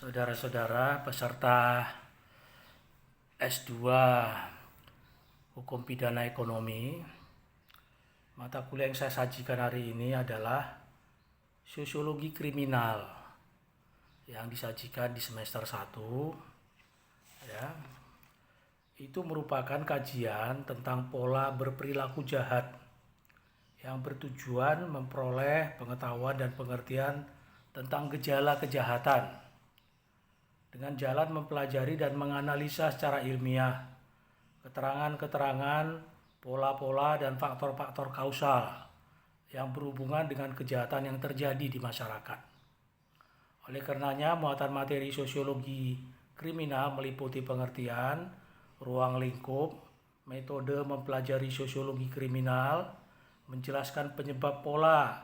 Saudara-saudara peserta S2 Hukum Pidana Ekonomi, mata kuliah yang saya sajikan hari ini adalah Sosiologi Kriminal yang disajikan di semester 1. Ya, itu merupakan kajian tentang pola berperilaku jahat yang bertujuan memperoleh pengetahuan dan pengertian tentang gejala kejahatan dengan jalan mempelajari dan menganalisa secara ilmiah keterangan-keterangan, pola-pola, dan faktor-faktor kausal yang berhubungan dengan kejahatan yang terjadi di masyarakat. Oleh karenanya, muatan materi sosiologi kriminal meliputi pengertian, ruang lingkup, metode mempelajari sosiologi kriminal, menjelaskan penyebab pola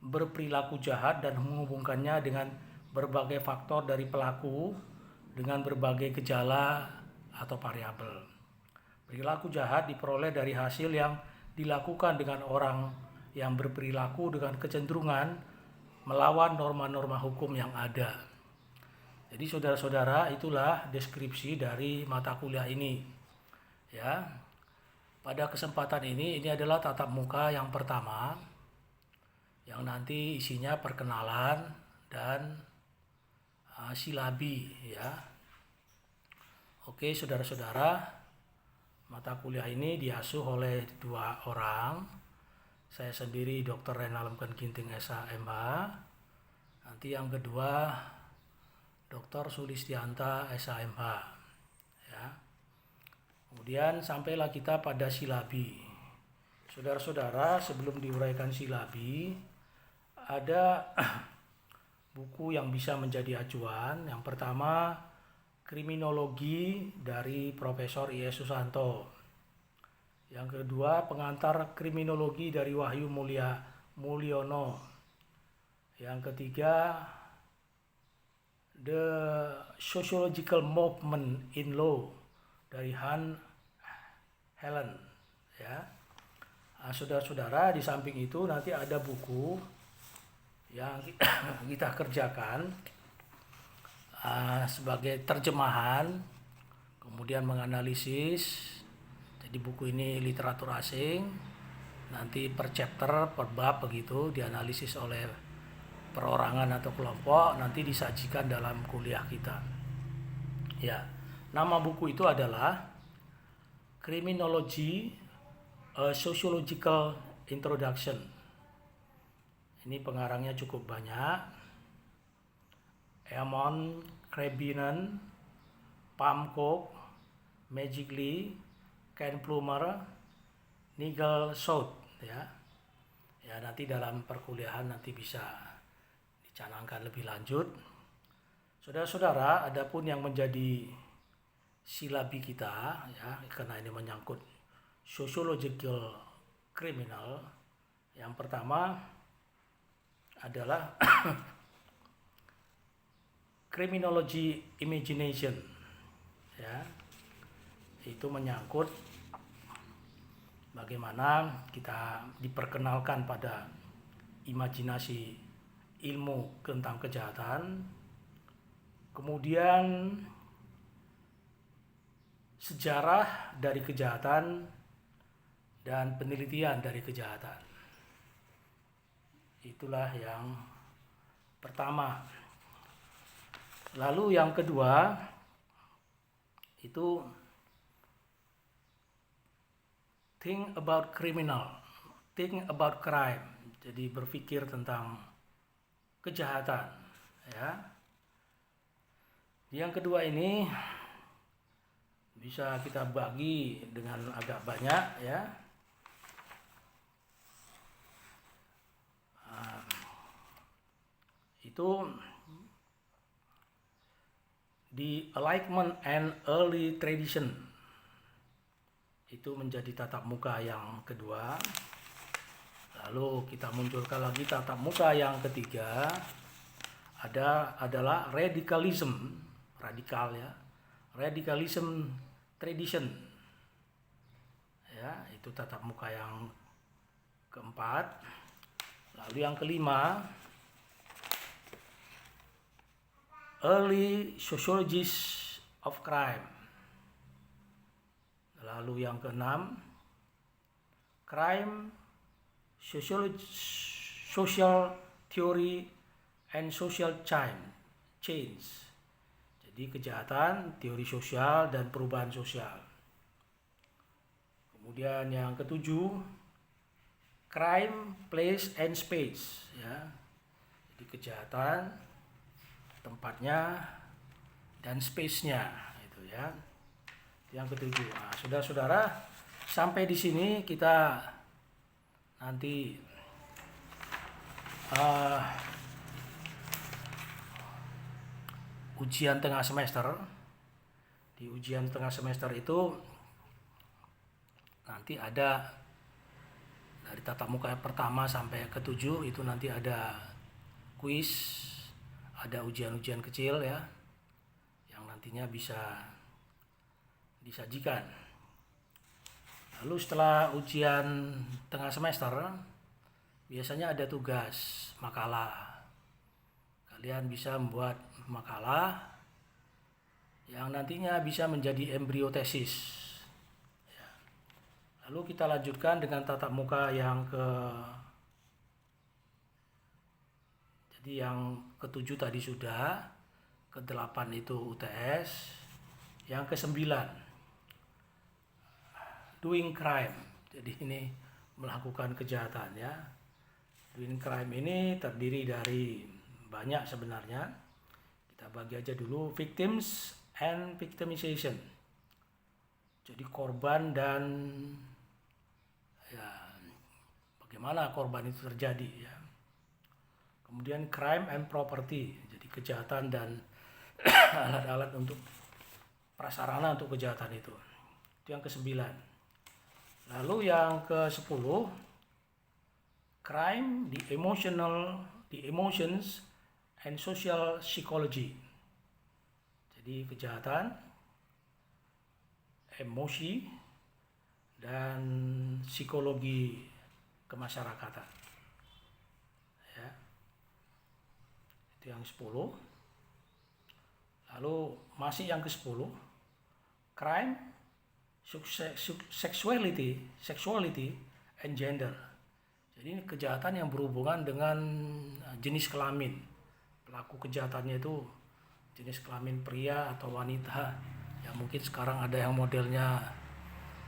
berperilaku jahat dan menghubungkannya dengan berbagai faktor dari pelaku dengan berbagai gejala atau variabel. Perilaku jahat diperoleh dari hasil yang dilakukan dengan orang yang berperilaku dengan kecenderungan melawan norma-norma hukum yang ada. Jadi saudara-saudara, itulah deskripsi dari mata kuliah ini. Ya. Pada kesempatan ini adalah tatap muka yang pertama yang nanti isinya perkenalan dan silabi, ya. Oke, saudara-saudara, mata kuliah ini diasuh oleh 2 orang. Saya sendiri Dr. Renalem Ginting SH.MH. Nanti yang kedua Dr. Sulistianta SH.MH. Ya. Kemudian sampailah kita pada silabi. Saudara-saudara, sebelum diuraikan silabi, ada buku yang bisa menjadi acuan. Yang pertama, Kriminologi dari Profesor I.S. Susanto. Yang kedua, Pengantar Kriminologi dari Wahyu Mulyono. Yang ketiga, The Sociological Movement in Law dari Han Helen. Ya. Saudara-saudara, di samping itu nanti ada buku yang kita kerjakan sebagai terjemahan, kemudian menganalisis. Jadi buku ini literatur asing, nanti per chapter, per bab begitu dianalisis oleh perorangan atau kelompok, nanti disajikan dalam kuliah kita. Ya, nama buku itu adalah Criminology, A Sociological Introduction. Ini pengarangnya cukup banyak. Eamon Krebinen, Pam Cook, Magic Lee, Ken Plumer, Nigel South, ya. Ya, nanti dalam perkuliahan nanti bisa dicanangkan lebih lanjut. Saudara-saudara, adapun yang menjadi silabi kita, ya, karena ini menyangkut sociological criminal. Yang pertama adalah Criminology Imagination, ya. Itu menyangkut bagaimana kita diperkenalkan pada imajinasi ilmu tentang kejahatan, kemudian sejarah dari kejahatan dan penelitian dari kejahatan. Itulah yang pertama. Lalu yang kedua itu think about criminal, think about crime. Jadi berpikir tentang kejahatan, ya. Yang kedua ini bisa kita bagi dengan agak banyak, ya. Itu The Enlightenment and Early Tradition. Itu menjadi tatap muka yang kedua. Lalu kita munculkan lagi tatap muka yang ketiga. Adalah radicalism, radikal, ya. Radicalism tradition. Ya, itu tatap muka yang keempat. Lalu yang kelima, early sociologies of crime. Lalu yang keenam, crime social theory and social change. Jadi kejahatan, teori sosial dan perubahan sosial. Kemudian yang ketujuh, crime, place and space, ya. Jadi kejahatan, tempatnya dan space-nya, itu ya. Yang ketujuh. Nah, saudara-saudara, sampai di sini kita nanti ujian tengah semester. Di ujian tengah semester itu nanti ada dari tatap muka pertama sampai ke-7 itu nanti ada kuis, ada ujian-ujian kecil ya, yang nantinya bisa disajikan. Lalu setelah ujian tengah semester biasanya ada tugas makalah. Kalian bisa membuat makalah yang nantinya bisa menjadi embrio tesis. Ya. Lalu kita lanjutkan dengan tatap muka yang jadi yang ke-7 tadi sudah, ke-8 itu UTS, yang ke-9 doing crime. Jadi ini melakukan kejahatan ya. Doing crime ini terdiri dari banyak sebenarnya. Kita bagi aja dulu victims and victimization. Jadi korban dan ya bagaimana korban itu terjadi ya. Kemudian crime and property. Jadi kejahatan dan alat-alat untuk prasarana untuk kejahatan itu. Itu yang ke-9. Lalu yang ke-10, crime, the emotions and social psychology. Jadi kejahatan, emosi dan psikologi kemasyarakatan. Ya. Itu yang 10. Lalu masih yang ke-10, crime, sexuality and gender. Jadi ini kejahatan yang berhubungan dengan jenis kelamin. Pelaku kejahatannya itu jenis kelamin pria atau wanita. Ya mungkin sekarang ada yang modelnya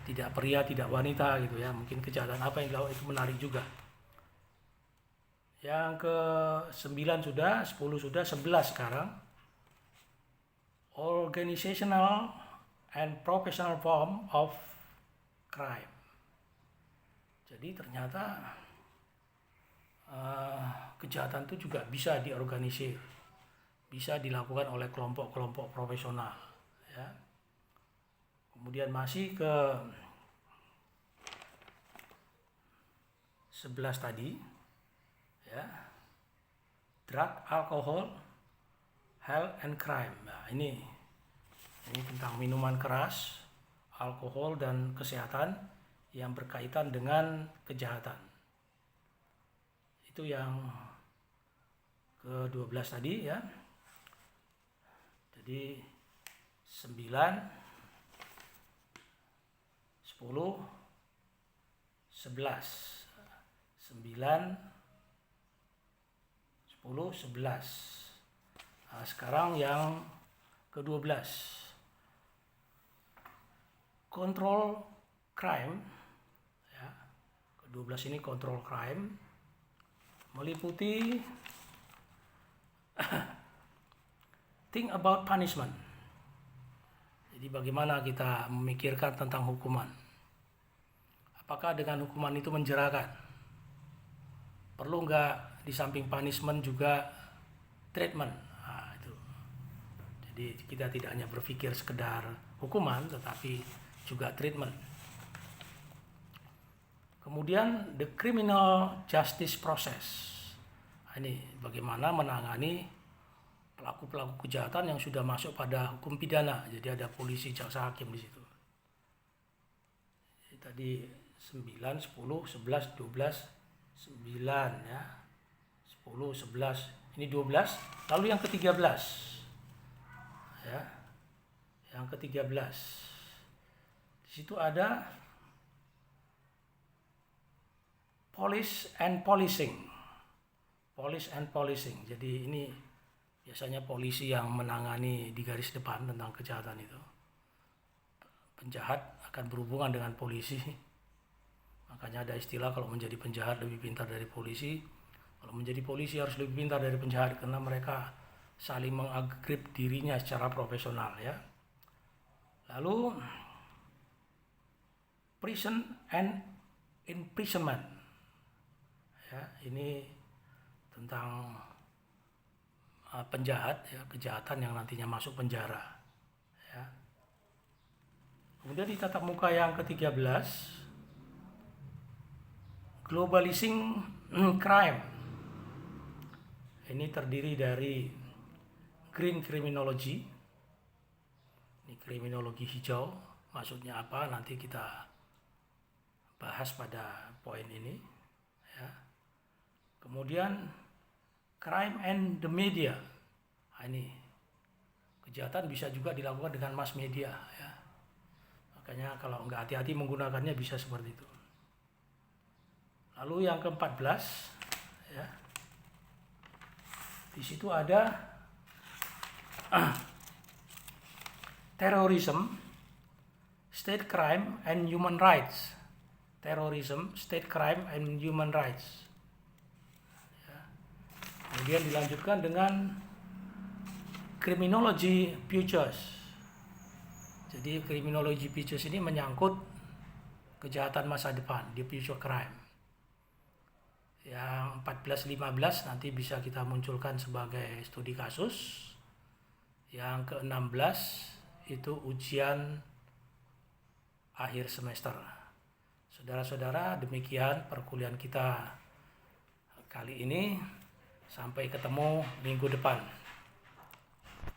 tidak pria, tidak wanita gitu ya. Mungkin kejahatan apa yang dilakukan itu menarik juga. Yang ke-9 sudah, 10 sudah, 11 sekarang. Organizational and professional form of crime. Jadi ternyata kejahatan itu juga bisa diorganisir, bisa dilakukan oleh kelompok-kelompok profesional. Ya. Kemudian masih ke 11 tadi, ya, drug, alcohol, health and crime. Nah, ini tentang minuman keras, alkohol dan kesehatan yang berkaitan dengan kejahatan. Itu yang ke-12 tadi ya. Jadi 9, 10, 11. 9, 10, 11. Nah, sekarang yang ke-12. Control crime, ya, ke-12 ini control crime, meliputi think about punishment. Jadi bagaimana kita memikirkan tentang hukuman. Apakah dengan hukuman itu menjerakan? Perlu nggak di samping punishment juga treatment? Nah, itu. Jadi kita tidak hanya berpikir sekedar hukuman, tetapi juga treatment. Kemudian the criminal justice process. Ini bagaimana menangani pelaku-pelaku kejahatan yang sudah masuk pada hukum pidana. Jadi ada polisi, jaksa, hakim di situ. Jadi tadi 9, 10, 11, 12, 9 ya. 10, 11, ini 12. Lalu yang ke-13. Ya. Yang ke-13. Di situ ada polish and polishing. Polish and polishing. Jadi ini biasanya polisi yang menangani di garis depan tentang kejahatan itu. Penjahat akan berhubungan dengan polisi. Makanya ada istilah kalau menjadi penjahat lebih pintar dari polisi. Kalau menjadi polisi harus lebih pintar dari penjahat karena mereka saling mengagrip dirinya secara profesional ya. Lalu prison and imprisonment. Ya, ini tentang penjahat ya, kejahatan yang nantinya masuk penjara ya. Kemudian di tatap muka yang ke-13, globalizing crime. Ini terdiri dari green criminology. Ini kriminologi hijau, maksudnya apa nanti kita bahas pada poin ini ya. Kemudian crime and the media. Nah, ini kejahatan bisa juga dilakukan dengan mass media ya. Makanya kalau nggak hati-hati menggunakannya bisa seperti itu. Lalu yang ke-14 ya. Di situ ada terrorism, state crime and human rights. Terrorism, state crime and human rights. Kemudian dilanjutkan dengan criminology futures. Jadi criminology futures ini menyangkut kejahatan masa depan di future crime. Yang 14-15 nanti bisa kita munculkan sebagai studi kasus. Yang ke-16 itu ujian akhir semester. Saudara-saudara, demikian perkuliahan kita kali ini. Sampai ketemu minggu depan.